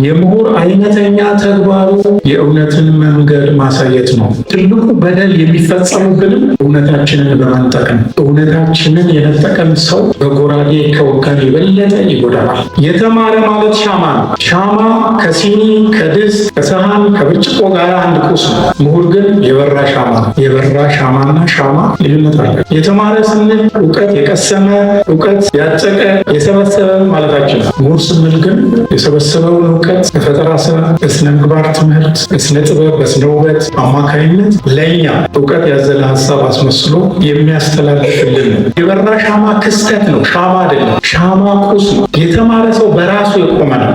የምሁር አይነተኛ ተግባሩ የእውነትን መንገድ ማሳየት ነው። ትልቁ በደል የሚፈጸምብንም እውነታችንን በመንጠቅ ነው። እውነታችንን የነጠቀን ሰው በጎራዴ ከወጋን የበለጠ ይጎዳናል። የተማረ ማለት ሻማ ነው። ሻማ ከሲኒ፣ ከድስት፣ ከሰሃን፣ ከብርጭቆ ጋር አንድ ቁስ ነው። ምሁር ግን የበራ ሻማ ነው። የበራ ሻማና ሻማ ልዩነት አለ። የተማረ ስንል እውቀት የቀሰመ እውቀት ያጨቀ የሰበሰበ ማለታችን ነው። ምሁር ስንል ግን የሰበሰበውን እውቀት በፈጠራ ስራ፣ በስነ ምግባር ትምህርት፣ በስነ ጥበብ፣ በስነ ውበት አማካይነት ለእኛ እውቀት ያዘለ ሀሳብ አስመስሎ የሚያስተላልፍልን ነው። የበራ ሻማ ክስተት ነው፣ ሻማ አይደለም። ሻማ ቁስ ነው። የተማረ ሰው በራሱ የቆመ ነው።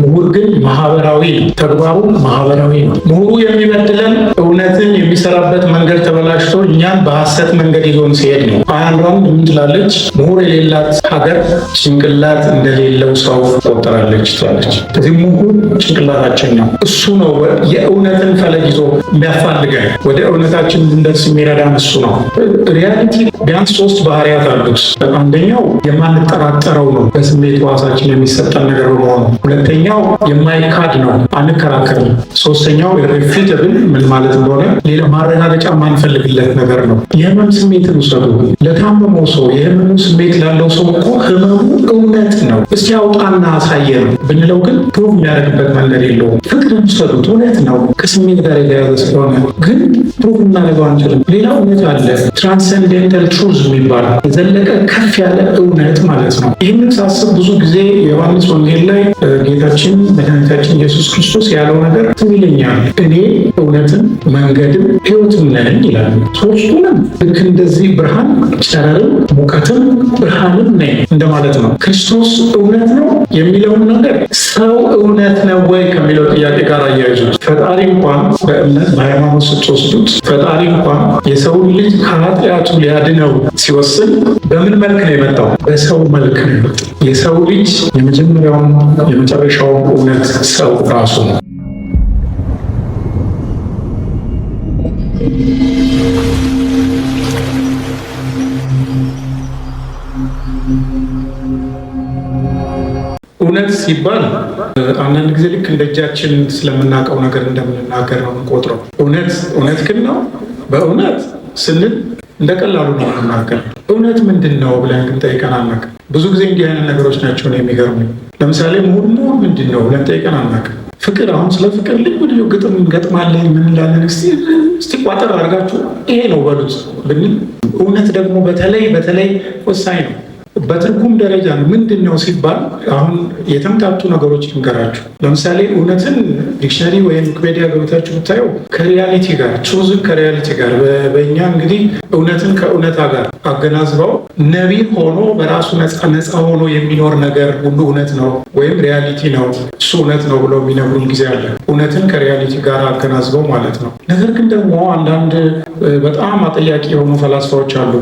ምሁር ግን ማህበራዊ ተግባሩ ማህበራዊ ነው። ምሁሩ የሚበድለን እውነትን የሚሰራበት መንገድ ተበላሽቶ እኛን በሐሰት መንገድ ይዞን ሲሄድ ነው። አንዷን ምን ትላለች? ምሁር የሌላት ሀገር ጭንቅላት እንደሌለው ሰው ቆጠራለች ትላለች። ስለዚህ ምሁር ጭንቅላታችን ነው። እሱ ነው የእውነትን ፈለግ ይዞ የሚያፋልገን፣ ወደ እውነታችን እንድንደርስ የሚረዳን እሱ ነው። ሪያሊቲ ቢያንስ 3 ባህሪያት አሉት። አንደኛው የማንጠራጠረው ነው፣ በስሜት ዋሳችን የሚሰጠን ነገር በመሆኑ። ሁለተኛው የማይካድ ነው፣ አንከራከርም። ሶስተኛው ኢርሪፊውተብል ምን ማለት እንደሆነ ሌላ ማረጋገጫ የማንፈልግለት ነገር ነው። የህመም ስሜትን ውሰዱ። ለታመመው ሰው የህመሙ ስሜት ላለው ሰው እኮ ህመሙ እውነት ነው። እስቲ አውጣና አሳየን ብንለው ግን ፕሩቭ የሚያደርግበት መንገድ የለውም። ፍቅርን ውሰዱት፣ እውነት ነው፣ ከስሜት ጋር የተያዘ ስለሆነ ግን ፕሩቭ እናደርገው አንችልም። ሌላ እውነት አለ፣ ትራንሰንደንታል ትሩዝ የሚባል የዘለቀ ከፍ ያለ እውነት ማለት ነው። ይህንን ሳስብ ብዙ ጊዜ ዮሐንስ ወንጌል ላይ ጌታችን መድኃኒታችን ኢየሱስ ክርስቶስ ያለው ነገር ትዝ ይለኛል። እኔ እውነትም መንገድም ሕይወትም ነኝ ይላል። ሶስቱንም ልክ እንደዚህ ብርሃን፣ ጨረርም፣ ሙቀትም ብርሃንም ነኝ እንደማለት ነው። ክርስቶስ እውነት ነው የሚለውን ነገር ሰው እውነት ነው ወይ ከሚለው ጥያቄ ጋር አያይዙት። ፈጣሪ እንኳን በእምነት በሃይማኖት ስትወስዱት ፈጣሪ እንኳን የሰውን ልጅ ከኃጢአቱ ሊያድነው ሲወስን በምን መልክ ነው የመጣው? በሰው መልክ ነው የመጣው። የሰው ልጅ የመጀመሪያውም የመጨረሻውም እውነት ሰው ራሱ ነው። እውነት ሲባል አንዳንድ ጊዜ ልክ እንደ እጃችን ስለምናውቀው ነገር እንደምንናገር ነው የምንቆጥረው። እውነት ግን ነው። በእውነት ስንል እንደ ቀላሉ ነው የምናገር። እውነት ምንድን ነው ብለን ግን ጠይቀን አናውቅም። ብዙ ጊዜ እንዲህ አይነት ነገሮች ናቸው ነው የሚገርሙኝ። ለምሳሌ ምሁር ምንድን ነው ብለን ጠይቀን አናውቅም። ፍቅር፣ አሁን ስለ ፍቅር ልዩ ግጥም እንገጥማለን፣ ምን እንላለን? እስቲ ቋጠር አድርጋችሁ ይሄ ነው በሉት ብንል፣ እውነት ደግሞ በተለይ ወሳኝ ነው። በትርጉም ደረጃ ነው። ምንድን ነው ሲባል አሁን የተምታቱ ነገሮች ልንገራችሁ። ለምሳሌ እውነትን ዲክሽነሪ ወይም ዊኪፔዲያ ገብታችሁ ብታየው ከሪያሊቲ ጋር ትሩዝን ከሪያሊቲ ጋር በእኛ እንግዲህ እውነትን ከእውነታ ጋር አገናዝበው ነቢይ ሆኖ በራሱ ነፃ ሆኖ የሚኖር ነገር ሁሉ እውነት ነው ወይም ሪያሊቲ ነው፣ እሱ እውነት ነው ብሎ የሚነግሩን ጊዜ አለ። እውነትን ከሪያሊቲ ጋር አገናዝበው ማለት ነው። ነገር ግን ደግሞ አንዳንድ በጣም አጠያቂ የሆኑ ፈላስፋዎች አሉ።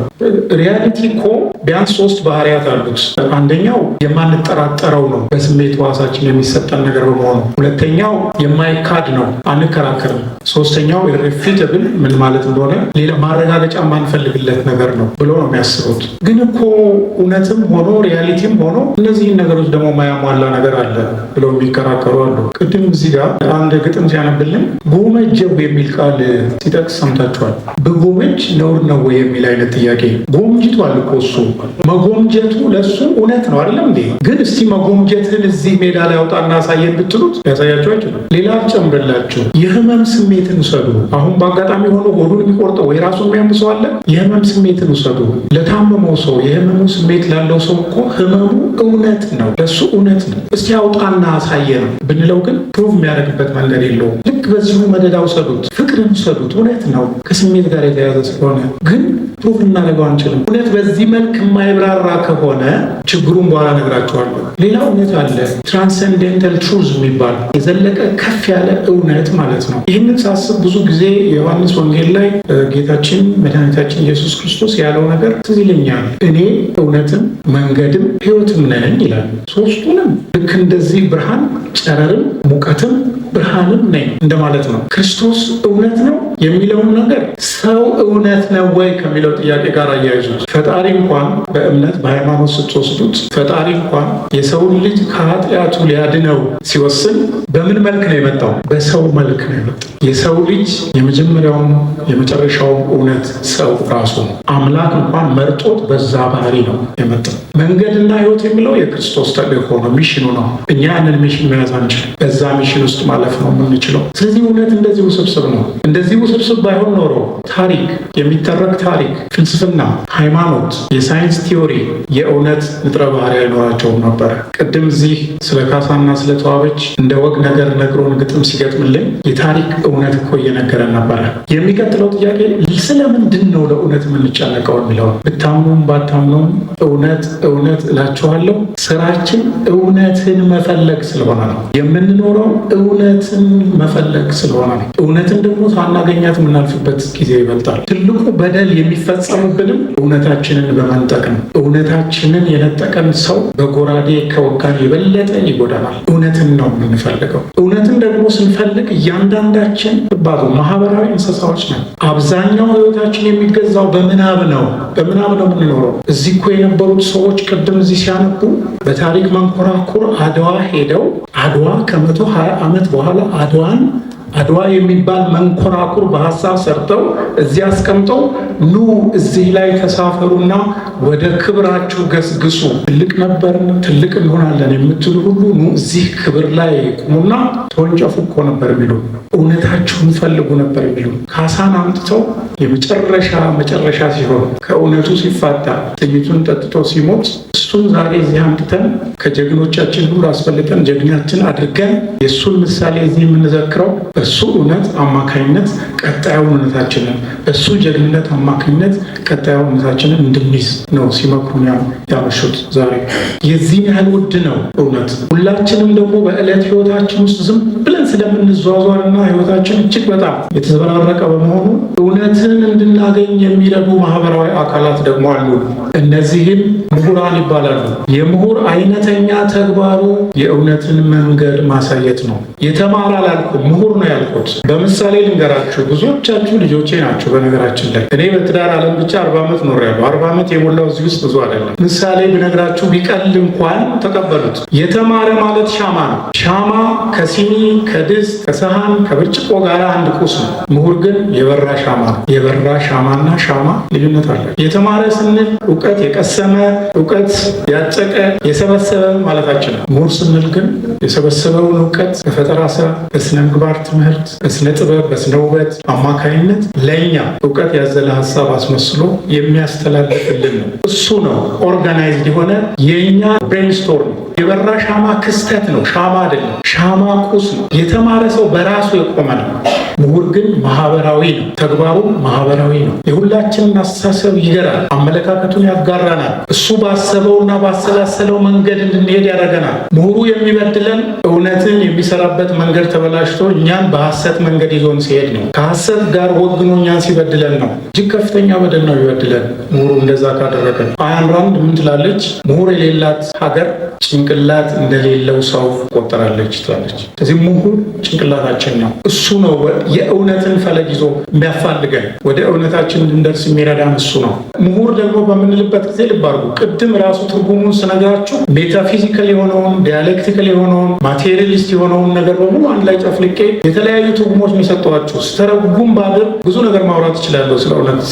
ሪያሊቲ እኮ ቢያንስ 3 ባህሪያት አሉት። አንደኛው የማንጠራጠረው ነው፣ በስሜት ዋሳችን የሚሰጠን ነገር በመሆኑ። ሁለተኛው የማይካድ ነው፣ አንከራከርም። ሶስተኛው ኢርሪፊውተብል ምን ማለት እንደሆነ ሌላ ማረጋገጫ የማንፈልግለት ነገር ነው ብሎ ነው የሚያስቡት። ግን እኮ እውነትም ሆኖ ሪያሊቲም ሆኖ እነዚህን ነገሮች ደግሞ ማያሟላ ነገር አለ ብለው የሚከራከሩ አሉ። ቅድም እዚህ ጋር አንድ ግጥም ሲያነብልን ጎመጀው የሚል ቃል ሲጠቅስ ሰምታችኋል። በጎመጅ ነውር ነው ወይ የሚል አይነት ጥያቄ። ጎምጅቷል እኮ እሱ መጎምጀቱ ለሱ እውነት ነው አይደለም እንዴ? ግን እስቲ መጎምጀትን እዚህ ሜዳ ላይ አውጣና አሳየን ብትሉት ያሳያችሁ አይችልም። ሌላ ጨምርላችሁ የህመም ስሜትን ውሰዱ። አሁን በአጋጣሚ ሆኖ ሆዱን የሚቆርጠው ወይ ራሱን የሚያምሰው አለ። የህመም ስሜትን ውሰዱ። ለታመመው ሰው የህመሙ ስሜት ላለው ሰው እኮ ህመሙ እውነት ነው፣ ለሱ እውነት ነው። እስቲ አውጣና አሳየን ብንለው ግን ፕሩቭ የሚያደርግበት መንገድ የለውም። ልክ በዚሁ መደዳ ውሰዱት። ፍቅርን ውሰዱት። እውነት ነው፣ ከስሜት ጋር የተያዘ ስለሆነ ግን ፕሩቭ እናደርገው አንችልም። እውነት በዚህ መልክ የማይብራራ ከሆነ ችግሩን በኋላ እነግራችኋለሁ። ሌላ እውነት አለ፣ ትራንሰንደንታል ትሩዝ የሚባል የዘለቀ ከፍ ያለ እውነት ማለት ነው። ይህንን ሳስብ ብዙ ጊዜ የዮሐንስ ወንጌል ላይ ጌታችን መድኃኒታችን ኢየሱስ ክርስቶስ ያለው ነገር ትዝ ይለኛል። እኔ እውነትም መንገድም ሕይወትም ነኝ ይላል። ሶስቱንም ልክ እንደዚህ ብርሃን፣ ጨረርም፣ ሙቀትም ብርሃንም ነኝ እንደማለት ነው። ክርስቶስ እውነት ነው የሚለውን ነገር ሰው እውነት ነው ወይ ከሚለው ጥያቄ ጋር አያይዙት። ፈጣሪ እንኳን በእምነት በሃይማኖት ስትወስዱት ፈጣሪ እንኳን የሰውን ልጅ ከኃጢአቱ ሊያድነው ሲወስን በምን መልክ ነው የመጣው? በሰው መልክ ነው የመጣው። የሰው ልጅ የመጀመሪያውም የመጨረሻውም እውነት ሰው ራሱ ነው። አምላክ እንኳን መርጦት በዛ ባህሪ ነው የመጣው። መንገድና ሕይወት የሚለው የክርስቶስ ተልእኮ ነው፣ ሚሽኑ ነው። እኛ ያንን ሚሽን መያዝ አንችልም። በዛ ሚሽን ውስጥ ማለፍ ነው የምንችለው። ስለዚህ እውነት እንደዚህ ውስብስብ ነው። እንደዚህ ውስብስብ ባይሆን ኖሮ ታሪክ፣ የሚተረክ ታሪክ፣ ፍልስፍና፣ ሃይማኖት፣ የሳይንስ ቲዮሪ የእውነት ንጥረ ባህሪ አይኖራቸውም ነበረ። ቅድም እዚህ ስለ ካሳና ስለ ተዋበች እንደ ወግ ነገር ነግሮን ግጥም ሲገጥምልኝ የታሪክ እውነት እኮ እየነገረን ነበረ። የሚቀጥለው ጥያቄ ስለምንድን ነው ለእውነት የምንጨነቀው የሚለው ብታምኑም ባታምኑም እውነት እውነት እላችኋለሁ ስራችን እውነትን መፈለግ ስለሆነ ነው። የምንኖረው እውነትን መፈለግ ስለሆነ ነው። እውነትን ደግሞ ሳናገኛት የምናልፍበት ጊዜ ይበልጣል። ትልቁ በደል የሚፈጸምብንም እውነታችንን በመንጠቅ ነው። እውነታችንን የነጠቀን ሰው በጎራዴ ከወጋን የበለጠ ይጎዳናል። እውነትን ነው የምንፈልገው። እውነትን ደግሞ ስንፈልግ እያንዳንዳችን ባሉ ማህበራዊ እንስሳዎች ነን። አብዛኛው ህይወታችን የሚገዛው በምናብ ነው። በምናብ ነው የምንኖረው። እዚህ እኮ የነበሩት ሰዎች ቅድም እዚህ ሲያነቡ በታሪክ መንኮራኩር አድዋ ሄደው አድዋ ከ120 ዓመት በኋላ አድዋ የሚባል መንኮራኩር በሀሳብ ሰርተው እዚህ አስቀምጠው ኑ እዚህ ላይ ተሳፈሩና ወደ ክብራችሁ ገስግሱ፣ ትልቅ ነበርን ትልቅ እንሆናለን የምትሉ ሁሉ ኑ እዚህ ክብር ላይ ቁሙና ተወንጨፉ እኮ ነበር የሚሉ፣ እውነታችሁን ፈልጉ ነበር የሚሉ። ካሳን አምጥተው መጨረሻ ሲሆን ከእውነቱ ሲፋታ ጥይቱን ጠጥቶ ሲሞት እሱን ዛሬ እዚህ አምጥተን ከጀግኖቻችን ሁሉ አስፈልጠን ጀግናችን አድርገን የእሱን ምሳሌ እዚህ የምንዘክረው በሱ እውነት አማካኝነት ቀጣዩን እውነታችንን በሱ ጀግንነት አማካኝነት ቀጣዩን እውነታችንን እንድንይዝ ነው ሲመክሩን ያመሹት። ዛሬ የዚህን ያህል ውድ ነው እውነት። ሁላችንም ደግሞ በዕለት ህይወታችን ውስጥ ዝም ብለን ስለምንዟዟርና ህይወታችን እጅግ በጣም የተዘበራረቀ በመሆኑ እውነትን እንድናገኝ የሚረዱ ማህበራዊ አካላት ደግሞ አሉ። እነዚህም ምሁራን ይባላሉ። የምሁር አይነተኛ ተግባሩ የእውነትን መንገድ ማሳየት ነው። የተማረ አላልኩም፣ ምሁር ነው ያልኩት። በምሳሌ ልንገራችሁ። ብዙዎቻችሁ ልጆቼ ናቸው። በነገራችን ላይ እኔ በትዳር ዓለም ብቻ 40 ዓመት ኖሬያለሁ። 40 ዓመት የሞላው እዚህ ውስጥ ብዙ አይደለም። ምሳሌ ብነግራችሁ ቢቀል እንኳን ተቀበሉት። የተማረ ማለት ሻማ ነው። ሻማ ከሲኒ ከድስት ከሰሃን ከብርጭቆ ጋር አንድ ቁስ ነው። ምሁር ግን የበራ ሻማ ነው። የበራ ሻማና ሻማ ልዩነት አለ። የተማረ ስንል እውቀት የቀሰመ እውቀት ያጨቀ የሰበሰበ ማለታችን ነው። ምሁር ስንል ግን የሰበሰበውን እውቀት በፈጠራ ስራ፣ በስነ ምግባር ትምህርት፣ በስነ ጥበብ፣ በስነ ውበት አማካይነት ለእኛ እውቀት ያዘለ ሀሳብ አስመስሎ የሚያስተላልፍልን ነው። እሱ ነው ኦርጋናይዝድ የሆነ የእኛ ብሬንስቶርም። የበራ ሻማ ክስተት ነው፣ ሻማ አይደለም። ሻማ ቁስ ነው። የተማረ ሰው በራሱ የቆመ ነው። ምሁር ግን ማህበራዊ ነው። ተግባሩ ማህበራዊ ነው። የሁላችንን አስተሳሰብ ይገራል። አመለካከቱን ያጋራናል። እሱ ባሰበውና ባሰላሰለው መንገድ እንድንሄድ ያደርገናል። ምሁሩ የሚበድለን እውነትን የሚሰራበት መንገድ ተበላሽቶ እኛን በሐሰት መንገድ ይዞን ሲሄድ ነው። ከሐሰት ጋር ወግኖ እኛን ሲበድለን ነው። እጅግ ከፍተኛ በደል ነው ይበድለን ምሁሩ እንደዛ ካደረገን። አያን ራንድ ምን ትላለች? ምሁር የሌላት ሀገር ጭንቅላት እንደሌለው ሰው ቆጠራለች ትላለች። ስለዚህ ምሁር ጭንቅላታችን ነው። እሱ ነው የእውነትን ፈለግ ይዞ የሚያፋልገን፣ ወደ እውነታችን እንድንደርስ የሚረዳን እሱ ነው። ምሁር ደግሞ በምንልበት ጊዜ ልብ አድርጉ። ቅድም ራሱ ትርጉሙን ስነግራችሁ ሜታፊዚካል የሆነውን ዲያሌክቲካል የሆነውን ማቴሪያሊስት የሆነውን ነገር በሙሉ አንድ ላይ ጨፍልቄ የተለያዩ ትርጉሞች የሚሰጠዋችሁ ስተረጉም ባድር ብዙ ነገር ማውራት እችላለሁ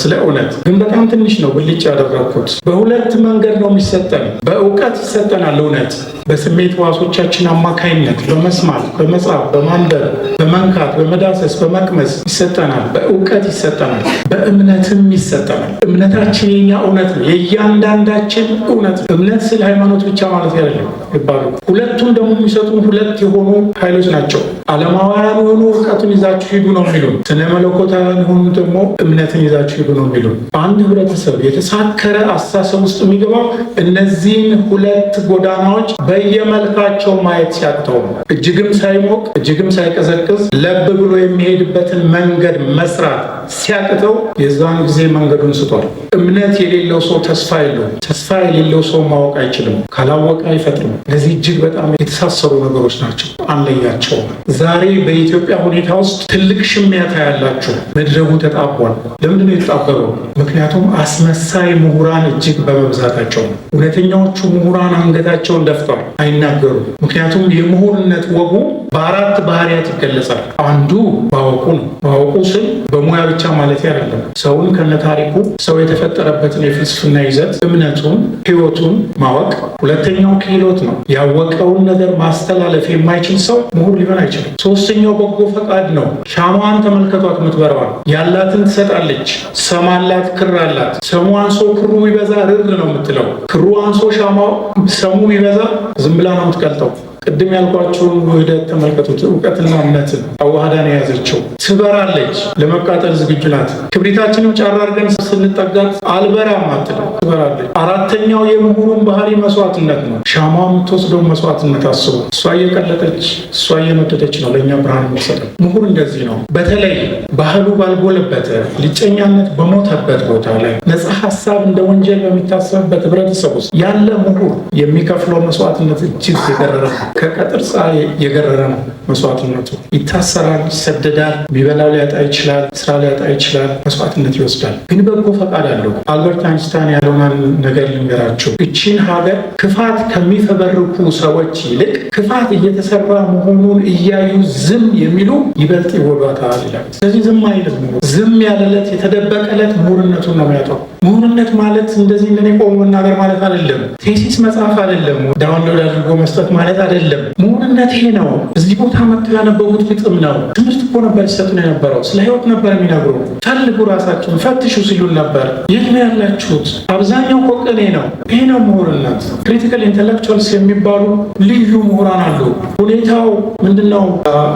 ስለ እውነት፣ ግን በጣም ትንሽ ነው ብልጭ ያደረግኩት። በሁለት መንገድ ነው የሚሰጠን። በእውቀት ይሰጠናል እውነት በስሜት ዋሶቻችን አማካይነት በመስማት፣ በመጻፍ፣ በማንበብ፣ በመንካት፣ በመዳሰስ፣ በመቅመስ ይሰጠናል። በእውቀት ይሰጠናል። በእምነትም ይሰጠናል። እምነታችን የኛ እውነት ነው፣ የእያንዳንዳችን እውነት። እምነት ስለ ሃይማኖት ብቻ ማለት አይደለም ይባሉ። ሁለቱም ደግሞ የሚሰጡን ሁለት የሆኑ ኃይሎች ናቸው። ዓለማውያን የሆኑ እውቀቱን ይዛችሁ ሂዱ ነው የሚሉን። ስነ መለኮታውያን የሆኑ ደግሞ እምነትን ይዛችሁ ሂዱ ነው የሚሉን። አንድ ህብረተሰብ የተሳከረ አስተሳሰብ ውስጥ የሚገባው እነዚህን ሁለት ጎዳናዎች በየመልካቸው ማየት ሲያቅተው ነው። እጅግም ሳይሞቅ እጅግም ሳይቀዘቅዝ ለብ ብሎ የሚሄድበትን መንገድ መስራት ሲያቅተው የዛን ጊዜ መንገዱን ስቷል። እምነት የሌለው ሰው ተስፋ የለውም። ተስፋ የሌለው ሰው ማወቅ አይችልም። ካላወቀ አይፈጥርም። እነዚህ እጅግ በጣም የተሳሰሩ ነገሮች ናቸው። አንለያቸው። ዛሬ በኢትዮጵያ ሁኔታ ውስጥ ትልቅ ሽሚያታ ያላችሁ መድረኩ ተጣቧል። ለምንድን ነው የተጣበበው? ምክንያቱም አስመሳይ ምሁራን እጅግ በመብዛታቸው ነው። እውነተኛዎቹ ምሁራን አንገታቸውን ደፍተዋል፣ አይናገሩም። ምክንያቱም የምሁርነት ወጉ በአራት ባህሪያት ይገለጻል። አንዱ ማወቁ ነው። ማወቁ ስል በሙያ ብቻ ማለት አይደለም። ሰውን ከነታሪኩ ሰው የተፈጠረበትን የፍልስፍና ይዘት፣ እምነቱን፣ ህይወቱን ማወቅ። ሁለተኛው ክህሎት ነው። ያወቀውን ነገር ማስተላለፍ የማይችል ሰው ምሁር ሊሆን አይችልም። ሶስተኛው በጎ ፈቃድ ነው። ሻማዋን ተመልከቷት፣ ምትበራዋል። ያላትን ትሰጣለች። ሰም አላት፣ ክር አላት። ሰሙ አንሶ ክሩ ቢበዛ ርር ነው የምትለው። ክሩ አንሶ ሻማው ሰሙ ቢበዛ ዝም ብላ ነው የምትቀልጠው። ቅድም ያልኳቸውን ውህደት ተመልከቱት። እውቀትና እምነትን አዋህዳን የያዘችው ትበራለች፣ ለመቃጠል ዝግጁ ናት። ክብሪታችንም ጫራ አድርገን ስንጠጋት አልበራም አትልም፣ ትበራለች። አራተኛው የምሁሩን ባህሪ መስዋዕትነት ነው። ሻማ የምትወስደው መስዋዕትነት አስቡ። እሷ እየቀለጠች እሷ እየነደደች ነው ለእኛ ብርሃን የሚሰጠው። ምሁር እንደዚህ ነው። በተለይ ባህሉ ባልጎለበተ ልጨኛነት በሞተበት ቦታ ላይ ነፃ ሀሳብ እንደ ወንጀል በሚታሰብበት ህብረተሰብ ውስጥ ያለ ምሁር የሚከፍለው መስዋዕትነት እጅግ የገረረ ነው። ከቀጥር ፀሐይ የገረረ ነው መስዋዕትነቱ። ይታሰራል፣ ይሰደዳል፣ የሚበላው ሊያጣ ይችላል፣ ስራ ሊያጣ ይችላል፣ መስዋዕትነት ይወስዳል። ግን በጎ ፈቃድ አለው። አልበርት አይንስታይን ያለውን ነገር ልንገራቸው። እቺን ሀገር ክፋት ከሚፈበርኩ ሰዎች ይልቅ ክፋት እየተሰራ መሆኑን እያዩ ዝም የሚሉ ይበልጥ ይወዷታል ይላል። ስለዚህ ዝም አይልም። ዝም ያለለት የተደበቀለት ምሁርነቱን ነው የሚያጠው። ምሁርነት ማለት እንደዚህ እንደኔ ቆሞ መናገር ማለት አይደለም። ቴሲስ መጽሐፍ አይደለም። ዳውንሎድ አድርጎ መስጠት ማለት አይደለም። ምሁርነት ይሄ ነው። እዚህ ቦታ መጥተው ያነበቡት ግጥም ነው። ትምህርት እኮ ነበር ሲሰጡን የነበረው። ስለ ህይወት ነበር የሚነግሩ። ፈልጉ፣ ራሳችሁን ፈትሹ ሲሉን ነበር። የት ነው ያላችሁት? አብዛኛው እኮ ቅኔ ነው። ይሄ ነው ምሁርነት። ክሪቲካል ኢንተሌክቹዋልስ የሚባሉ ልዩ ምሁራን አሉ። ሁኔታው ምንድነው?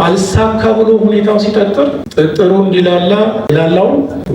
አልሳካ ብሎ ሁኔታው ሲጠጥር ጥጥሩ እንዲላላ ይላላው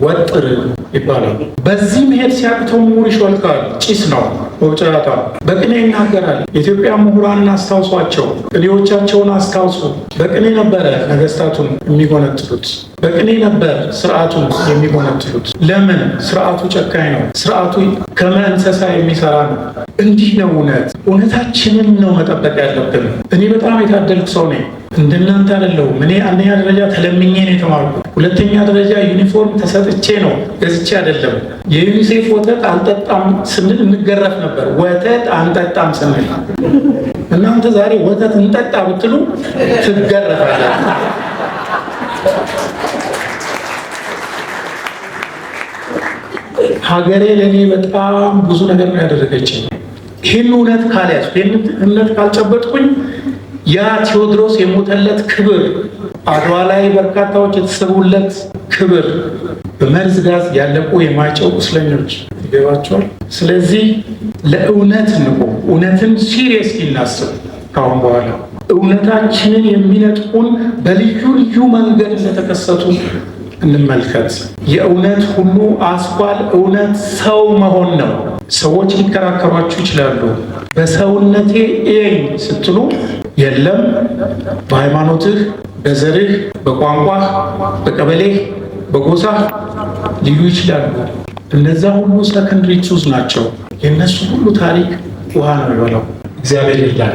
ወጥር ይባላል። በዚህ መሄድ ሲያቅተው ምሁር ይሾልካል። ጭስ ነው መውጫ ያጣል። በቅኔ ይናገራል። የኢትዮጵያ ምሁራን አስታውሷቸው፣ ቅኔዎቻቸውን አስታውሱ። በቅኔ ነበረ ነገስታቱን የሚጎነትሉት። በቅኔ ነበር ስርዓቱን የሚጎነትሉት። ለምን? ስርዓቱ ጨካኝ ነው። ስርዓቱ ከመእንሰሳ የሚሰራ ነው። እንዲህ ነው እውነት። እውነታችንን ነው መጠበቅ ያለብን። እኔ በጣም የታደልኩ ሰው ነኝ። እንደናንተ አይደለሁም። እኔ አንደኛ ደረጃ ተለምኜ ነው የተማርኩት። ሁለተኛ ደረጃ ዩኒፎርም ተሰጥቼ ነው፣ ገዝቼ አይደለም። የዩኒሴፍ ወተት አልጠጣም ስንል እንገረፍ ነበር። ወተት አንጠጣም ስንል እናንተ ዛሬ ወተት እንጠጣ ብትሉ ትገረፋላችሁ። ሀገሬ ለእኔ በጣም ብዙ ነገር ነው ያደረገችኝ። ይህን እውነት ካልያዝኩ፣ ይህን እምነት ካልጨበጥኩኝ ያ ቴዎድሮስ የሞተለት ክብር፣ አድዋ ላይ በርካታዎች የተሰዉለት ክብር፣ በመርዝ ጋዝ ያለቁ የማይጨው ቁስለኞች ይገባቸዋል። ስለዚህ ለእውነት ንቁ። እውነትን ሲሪየስ እናስብ። ካሁን በኋላ እውነታችንን የሚነጥቁን በልዩ ልዩ መንገድ እንደተከሰቱ እንመልከት። የእውነት ሁሉ አስኳል እውነት ሰው መሆን ነው። ሰዎች ሊከራከሯችሁ ይችላሉ። በሰውነቴ እየኝ ስትሉ የለም በሃይማኖትህ፣ በዘርህ፣ በቋንቋህ፣ በቀበሌህ፣ በጎሳህ ሊሉ ይችላሉ። እነዛ ሁሉ ሰከንድሪ ትሩዝ ናቸው። የእነሱ ሁሉ ታሪክ ውሃ ነው የበላው። እግዚአብሔር ይርዳል።